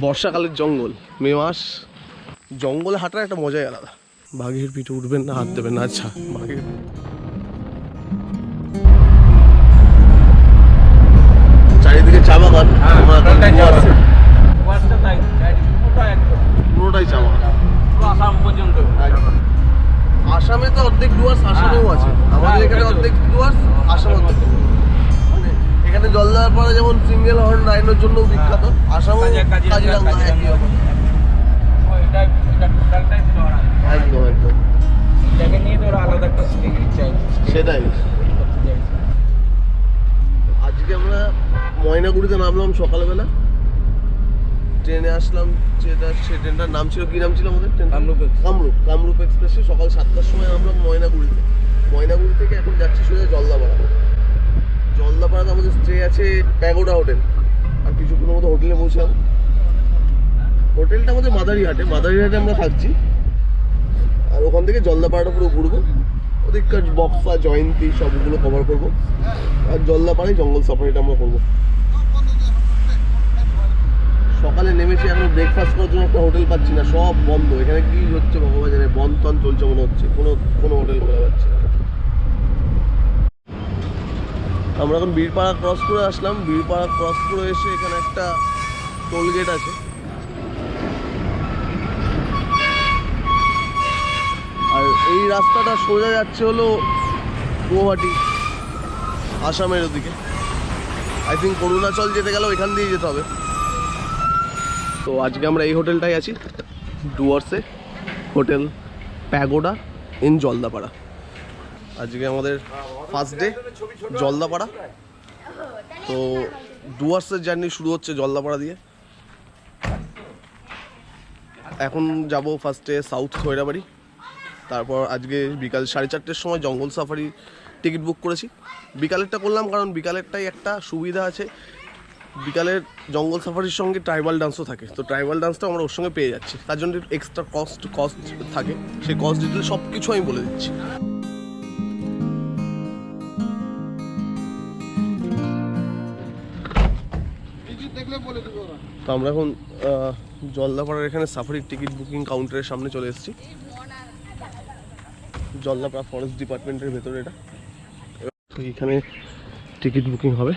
বর্ষাকালের জঙ্গল, মে মাস, জঙ্গলে হাঁটার একটা মজাই আলাদা। বাঘের পিঠে উঠবেন না, হাত দেবেন না। আচ্ছা, বাঘের চারিদিকে চা বাগান, পুরোটাই চা বাগান। আসামে তো অর্ধেক ডুয়ার্স আসামেও আছে, আমাদের এখানে অর্ধেক ডুয়ার্স, আসাম অর্ধেক। এখানে জলদাপাড়া যেমন সিঙ্গেল হর্ন রাইনোর জন্য বিখ্যাত, আসামও কাজিরাঙ্গা একই রকম। একদম একদম সেটাই। আজকে আমরা ময়নাগুড়িতে নামলাম সকালবেলা, ট্রেনে আসলাম, যেটা সে ট্রেনটার নাম ছিল, কি নাম ছিল আমাদের ট্রেন? কামরূপ এক্সপ্রেসে। সকাল 7টার সময় আমরা ময়নাগুড়িতে, ময়নাগুড়ি থেকে এখন যাচ্ছি সোজা জলদাপাড়া। জলদাপাড়াতে আমাদের স্টে আছে প্যাগোডা হোটেল, আর কিছুক্ষণের মতো হোটেলে পৌঁছলাম। হোটেলটা আমাদের মাদারিহাটে আমরা থাকছি, আর ওখান থেকে জলদাপাড়াটা পুরো ঘুরবো, ওদিককার বক্সা জয়ন্তী সবগুলো কভার করবো, আর জলদাপাড়ায় জঙ্গল সাফারিটা আমরা করবো। সকালে নেমেছি, এখন ব্রেকফাস্ট করার জন্য একটা হোটেল পাচ্ছি না, সব বন্ধ। এখানে কি হচ্ছে ভগবান জানে, বন্ধ টন চলছে মনে হচ্ছে, কোনো হোটেল খোলা যাচ্ছে না। আমরা এখন বীরপাড়া ক্রস করে আসলাম। বীরপাড়া ক্রস করে এসে এখানে একটা টোল গেট আছে, আর এই রাস্তাটা সোজা যাচ্ছে হলো গুয়াহাটি, আসামের ওদিকে। আই থিঙ্ক অরুণাচল যেতে গেলেও এখান দিয়ে যেতে হবে। তো আজকে আমরা এই হোটেলটাই আছি, ডুয়ার্সে, হোটেল প্যাগোডা ইন জলদাপাড়া। আজকে আমাদের ফার্স্ট ডে জলদাপাড়া। তো ডুয়ার্সের জার্নি শুরু হচ্ছে জলদাপাড়া দিয়ে। এখন যাব ফার্স্টে সাউথ খৈরাবাড়ি, তারপর আজকে বিকাল 4:30-র সময় জঙ্গল সাফারি টিকিট বুক করেছি। বিকালেরটা করলাম কারণ বিকালেরটাই একটা সুবিধা আছে, বিকালের জঙ্গল সাফারির সঙ্গে ট্রাইবাল ডান্সও থাকে, তো ট্রাইবাল ডান্সটা আমরা ওর সঙ্গে পেয়ে যাচ্ছি, তার জন্য এক্সট্রা কস্ট থাকে। সেই কস্ট ডিটেল সব কিছু আমি বলে দিচ্ছি। তো আমরা এখন জলদাপাড়ার এখানে সাফারির টিকিট বুকিং কাউন্টারের সামনে চলে এসেছি। জলদাপাড়া ফরেস্ট ডিপার্টমেন্টের ভেতরে এটা। তো এখানে টিকিট বুকিং হবে,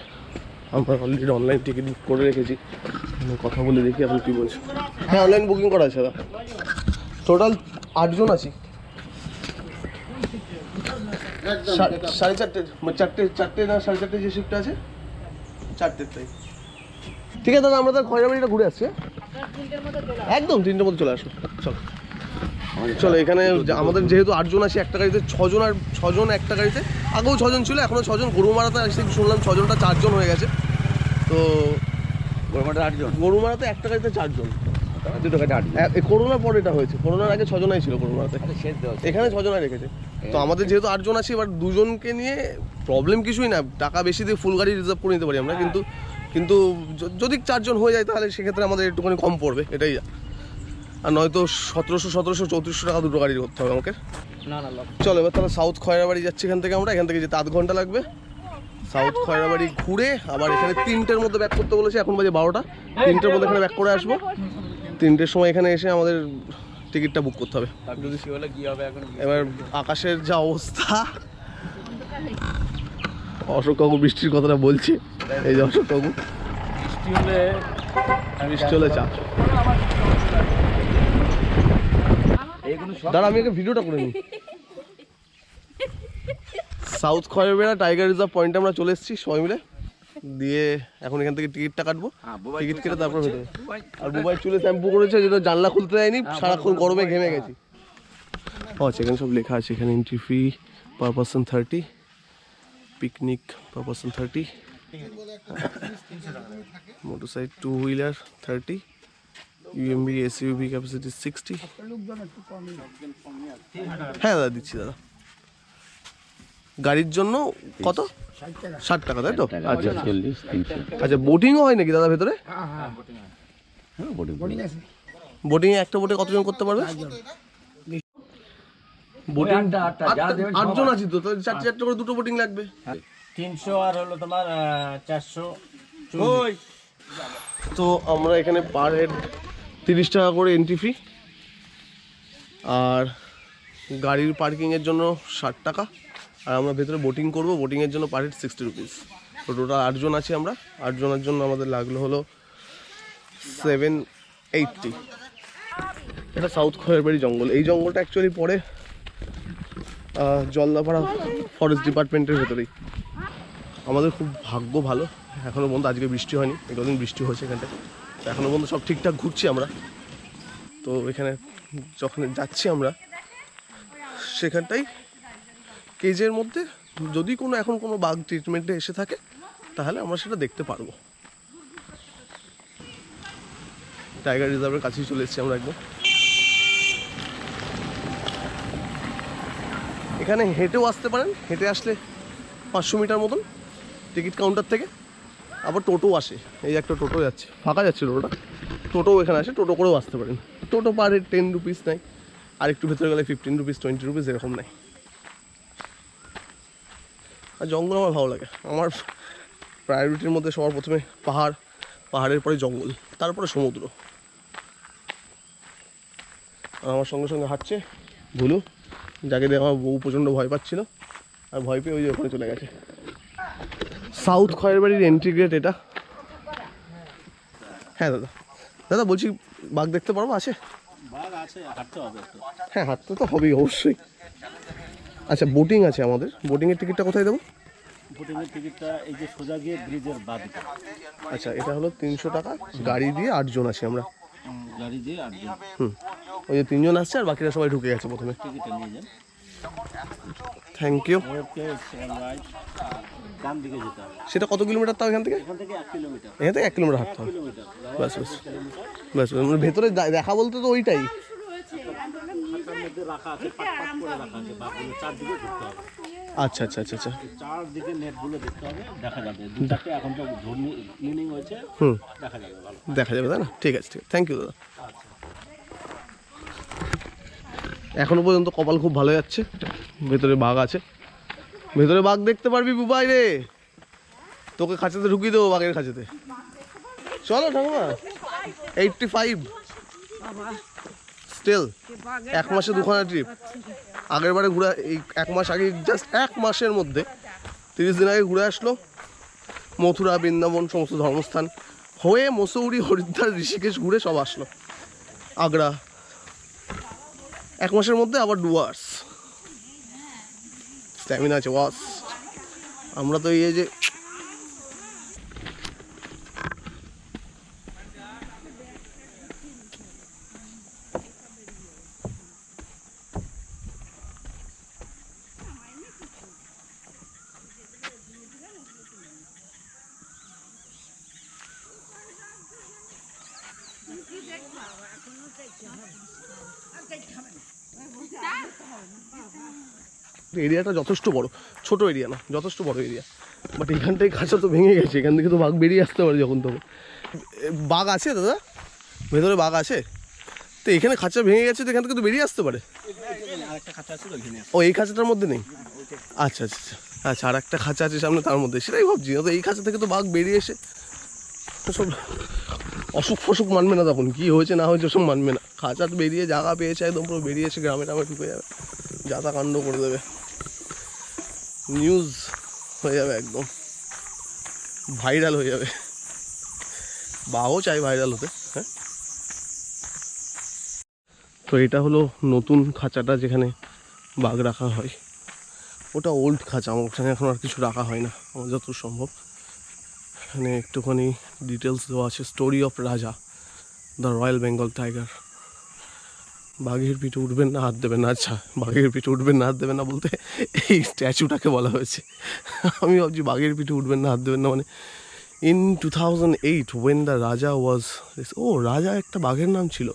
আমরা অলরেডি অনলাইন টিকিট বুক করে রেখেছি। কথা বলে দেখি আপনি কী বলছেন। হ্যাঁ, অনলাইন বুকিং করা আছে দাদা। টোটাল 8 জন আছি। 4:30 মানে 4টে না 4:30 যে শিফটটা আছে 4টের টাইম। ঠিক আছে দাদা, আমরা তো খয়রাবাড়িটা ঘুরে আসছি, একদম 3টের মধ্যে চলে আসবো। চলো এখানে আমাদের যেহেতু 8 জন আছি একটা গাড়িতে, 6 জন, আর 6 জন একটা গাড়িতে। আগেও 6 জন ছিল, এখনও 6 জন। গরুমারাতে আসতে শুনলাম 6 জনটা 4 জন হয়ে গেছে। তো গরুমারাতে 8 জন, গরুমারাতে একটা গাড়িতে 4 জন, দুটো গাড়িতে 8 জন। করোনার পর এটা হয়েছে, করোনার আগে 6 জনই ছিল গরুমারাতে, এখানে 6 জনই রেখেছে। তো আমাদের যেহেতু 8 জন আছি, এবার 2 জনকে নিয়ে প্রবলেম কিছুই না, টাকা বেশি দিয়ে ফুল গাড়ি রিজার্ভ করে নিতে পারি আমরা। কিন্তু যদি 4 জন হয়ে যায় তাহলে সেক্ষেত্রে আমাদের একটুখানি কম পড়বে, এটাই। আর নয়তো 1700-3400 টাকা দুটো গাড়ি করতে হবে আমাকে। চলো এবার তাহলে সাউথ খয়রাবাড়ি যাচ্ছি এখান থেকে আমরা। এখান থেকে যেতে 8 ঘন্টা লাগবে। সাউথ খয়রাবাড়ি ঘুরে আবার এখানে 3টের মধ্যে ব্যাক করতে বলেছে, এখন বাজে 12টা। 3টের মধ্যে এখানে ব্যাক করে আসবো। 3টের সময় এখানে এসে আমাদের টিকিটটা বুক করতে হবে। এবার আকাশের যা অবস্থা, অশোক কাকু বৃষ্টির কথাটা বলছে, এই যে অশোক কাকু, বৃষ্টি হলে চাপ। দাঁড়া আমি একটা ভিডিওটা করে নিই। সাউথ খয়রাবাড়ি টাইগার রিজার্ভ পয়েন্টে আমরা চলে এসেছি সবাই মিলে, দিয়ে এখন এখান থেকে টিকিটটা কাটবো। টিকিট কেটে তারপর ভেতরে। আর বুবাই চুলে শ্যাম্পু করেছে, যেটা জানলা খুলতে দেয়নি, সারাক্ষণ গরমে ঘেমে গেছি। আচ্ছা, এখানে সব লেখা আছে। এখানে entry fee per person 30, picnic per person 30, motorcycle 2 wheeler 30, UMB SUV capacity 60। হ্যাঁ দাদা দিচ্ছি দাদা। গাড়ির জন্য কত? 60 টাকা, তাই তো? আচ্ছা আচ্ছা, বোটিংও হয় নাকি দাদা ভেতরে? বোটিংয়ে একটা বোটে কতজন করতে পারবে? বোটিং 8 জন আছি তো, 4টে করে 2টো বোটিং লাগবে। 300 আর হলো তোমার 400। তো আমরা এখানে পার হেড 30 টাকা করে এন্ট্রি ফি, আর গাড়ির পার্কিংয়ের জন্য 60 টাকা, আর আমরা ভেতরে বোটিং করবো, বোটিংয়ের জন্য পার হেড 60 রুপিস। তো টোটাল 8 জন আছি আমরা, 8 জনের জন্য আমাদের লাগলো হলো 780। এটা সাউথ খয়েরবাড়ি জঙ্গল। এই জঙ্গলটা অ্যাকচুয়ালি পড়ে জলদাপাড়া ফরেস্ট ডিপার্টমেন্টের ভেতরেই। আমাদের খুব ভাগ্য ভালো, এখনও পর্যন্ত আজকে বৃষ্টি হয়নি, এতদিন বৃষ্টি হয়েছে এখানটায়। তো এখনও পর্যন্ত সব ঠিকঠাক ঘুরছি আমরা। তো এখানে যখন যাচ্ছি আমরা সেখানটাই কেজের মধ্যে যদি এখন কোনো বাঘ ট্রিটমেন্টে এসে থাকে তাহলে আমরা সেটা দেখতে পারবো। টাইগার রিজার্ভের কাছেই চলে এসেছি আমরা একদম। এখানে হেঁটেও আসতে পারেন, হেঁটে আসলে 500 মিটার মতন টিকিট কাউন্টার থেকে। আবার টোটো আসে, এই একটা টোটো যাচ্ছে, ফাঁকা যাচ্ছে টোটোটা, টোটোও এখানে আসে, টোটো করেও আসতে পারেন। টোটো পার হেড 10 রুপিস নেয়, আর একটু ভেতরে গেলে 15 রুপিস 20 রুপিস এরকম নেয়। আর জঙ্গল আমার ভালো লাগে, আমার প্রায়োরিটির মধ্যে সবার প্রথমে পাহাড়, পাহাড়ের পরে জঙ্গল, তারপরে সমুদ্র। আমার সঙ্গে সঙ্গে হাঁটছে ভুলু, যাকে দিয়ে আমার বউ প্রচণ্ড ভয় পাচ্ছিল, আর ভয় পেয়ে ওই যে ওখানে চলে গেছে। সাউথ খয়েরবাড়ির এন্ট্রি গেট এটা। হ্যাঁ দাদা, দাদা বলছি বাঘ দেখতে পারবো? আছে, হ্যাঁ হাঁটতে তো হবেই অবশ্যই। আচ্ছা বোটিং আছে আমাদের, বোটিংয়ের টিকিটটা কোথায় দেবো? বোটিংয়ের টিকিটটা এই যে সোজা গিয়ে ব্রিজের বাদিকে। আচ্ছা এটা হলো 300 টাকা, গাড়ি দিয়ে 8 জন আছি আমরা। গাড়ি দিয়ে 8 জন। ওই যে 3 জন আসছে আর বাকিরা সবাই ঢুকে গেছে প্রথমে। টিকিটটা নিয়ে যান। Thank you. Okay, alright. ডান দিকে যেতে হবে। সেটা কত কিলোমিটার তাও এখান থেকে? এখান থেকে 1 কিলোমিটার। এখান থেকে 1 কিলোমিটার হাঁটতে হবে। ব্যাস ব্যাস ব্যাস, ভেতরে দেখা বলতে তো ওইটাই। রাখা আছে, পাট করে রাখা আছে, বাঘগুলো চারদিকে ঘুরতে হবে। আচ্ছা আচ্ছা আচ্ছা আচ্ছা, চারদিকে নেটগুলো দেখতে হবে, দেখা যাবে। দুটাকে এখন তো ঘূর্ণি ক্লিনিং হয়েছে, দেখা যাবে, ভালো দেখা যাবে, তাই না? ঠিক আছে, ঠিক আছে, থ্যাংক ইউ দাদা। এখনো পর্যন্ত কপাল খুব ভালো যাচ্ছে, ভেতরে বাঘ আছে, ভেতরে বাঘ দেখতে পারবি বুবাই রে, তোকে খাঁচাতে ঢুকিয়ে দেবো বাঘের খাঁচাতে। চলো ঠাকুমা। 85 স্টিল 1 মাসে 2খানা ট্রিপ। আগের বারে ঘুরে, এই 1 মাস আগে, জাস্ট 1 মাসের মধ্যে 30 দিন আগে ঘুরে আসলো মথুরা, বৃন্দাবন, সমস্ত ধর্মস্থান হয়ে, মসৌরি, হরিদ্বার, ঋষিকেশ ঘুরে সব আসলো, আগ্রা। 1 মাসের মধ্যে আবার ডুয়ার্স। স্ট্যামিনা আছে ওয়াস। আমরা তো এই যে এরিয়াটা যথেষ্ট বড়, ছোট এরিয়া না, যথেষ্ট বড় এরিয়া। বাট এখানটায় খাঁচা তো ভেঙে গেছে, এখান থেকে তো বাঘ বেরিয়ে আসতে পারে যখন তখন। বাঘ আছে দাদা, ভেতরে বাঘ আছে তো? এখানে খাঁচা ভেঙে গেছে তো এখান থেকে তো বেরিয়ে আসতে পারে। ও এই খাঁচাটার মধ্যে নেই? আচ্ছা আচ্ছা আচ্ছা আচ্ছা, আর একটা খাঁচা আছে সামনে, তার মধ্যে, সেটাই ভাবছি। তো এই খাঁচা থেকে তো বাঘ বেরিয়ে এসে সব অসুখ ফসুখ মানবে না, তখন কি হয়েছে না হয়েছে সব মানবে না। খাঁচা বেরিয়ে জায়গা পেয়েছে একদম, পুরো বেরিয়ে এসে গ্রামে টামে ঢুকে যাবে, যাতা কাণ্ড করে দেবে, নিউজ হয়ে যাবে, একদম ভাইরাল হয়ে যাবে। বাঘও চাই ভাইরাল হতে। হ্যাঁ, তো এটা হলো নতুন খাঁচাটা যেখানে বাঘ রাখা হয়। ওটা ওল্ড খাঁচা, আমার ওখানে এখন আর কিছু রাখা হয় না আমার যত সম্ভব। এখানে একটুখানি ডিটেলস দেওয়া আছে, স্টোরি অফ রাজা, দ্য রয়্যাল বেঙ্গল টাইগার। বাঘের পিঠে উঠবেন না, হাত দেবেন না। আচ্ছা, বাঘের পিঠে উঠবেন না, হাত দেবেন না বলতে এই স্ট্যাচুটাকে বলা হয়েছে। আমি ভাবছি বাঘের পিঠে উঠবেন না, হাত দেবেন না মানে ইন 2008 ওয়েন দ্য রাজা ওয়াজ, ও রাজা একটা বাঘের নাম ছিল।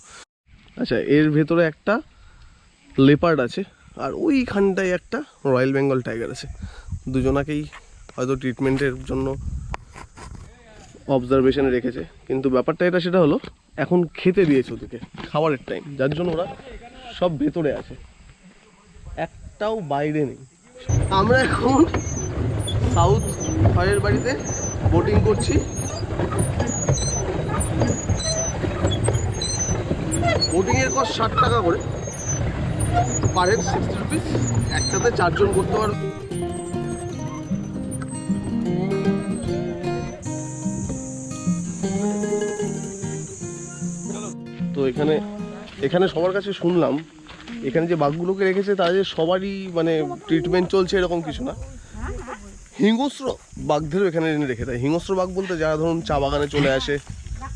আচ্ছা, এর ভেতরে একটা লেপার্ড আছে, আর ওইখানটায় একটা রয়্যাল বেঙ্গল টাইগার আছে। দুজনাকেই হয়তো ট্রিটমেন্টের জন্য অবজারভেশনে রেখেছে, কিন্তু ব্যাপারটা এটা, সেটা হলো এখন খেতে দিয়েছে ওদেরকে, খাবারের টাইম, যার জন্য ওরা সব ভেতরে আছে, একটাও বাইরে নেই। আমরা এখন সাউথ খয়েরবাড়িতে বোটিং করছি। বোটিংয়ের কস্ট 60 টাকা করে, পার হেড 60 রুপিস, একসাথে 4 জন করতে পারবে। তো এখানে সবার কাছে শুনলাম এখানে যে বাঘগুলোকে রেখেছে তাদের সবারই মানে ট্রিটমেন্ট চলছে এরকম কিছু না, হিংস্র বাঘদেরও এখানে এনে রেখে দেয়। হিংস্র বাঘ বলতে যারা ধরুন চা বাগানে চলে আসে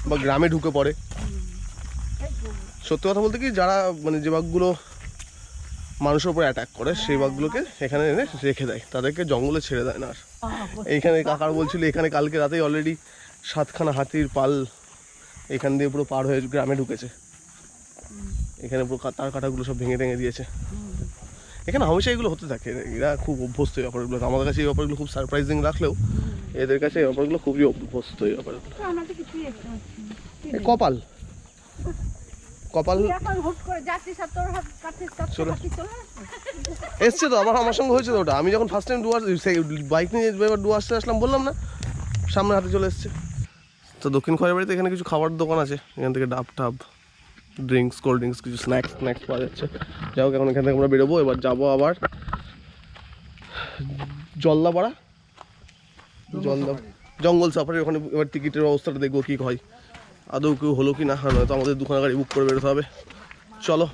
বা গ্রামে ঢুকে পড়ে, সত্যি কথা বলতে কি যারা মানে যে বাঘগুলো মানুষের উপর অ্যাটাক করে সেই বাঘগুলোকে এখানে এনে রেখে দেয়, তাদেরকে জঙ্গলে ছেড়ে দেয় না। আর এইখানে কাকার বলছিল এখানে কালকে রাতেই অলরেডি 7খানা হাতির পাল এখান দিয়ে পুরো পার হয়ে গ্রামে ঢুকেছে, এখানে পুরো তার কাটাগুলো সব ভেঙে ভেঙে দিয়েছে। এখানে হামেশা এগুলো হতে থাকে, এরা খুব অভ্যস্ত এই ব্যাপারগুলো। আমাদের কাছে এই ব্যাপারগুলো খুব সারপ্রাইজিং রাখলেও এদের কাছে এই ব্যাপারগুলো খুবই অভ্যস্ত এই ব্যাপারগুলো। কপাল কপাল এসছে তো আমার সঙ্গে হয়েছে তো ওটা। আমি যখন ফার্স্ট টাইম ডুয়ার্স বাইক নিয়ে ডুয়ার্সে আসলাম বললাম না, সামনে হাতে চলে এসছে। তো দক্ষিণ খয়েরবাড়িতে এখানে কিছু খাবার দোকান আছে, এখান থেকে ডাব টাব, ড্রিঙ্কস, কোল্ড ড্রিঙ্কস, কিছু স্ন্যাক্স পাওয়া যাচ্ছে। যাই হোক এখন এখান থেকে আমরা বেরোবো, এবার যাবো আবার জলদাপাড়া, জঙ্গল সাফারি। ওখানে এবার টিকিটের ব্যবস্থাটা দেখবো কী হয়, আদৌ কেউ হলো কি না, নয়তো আমাদের 2খানা গাড়ি বুক করে বেরোতে হবে। চলো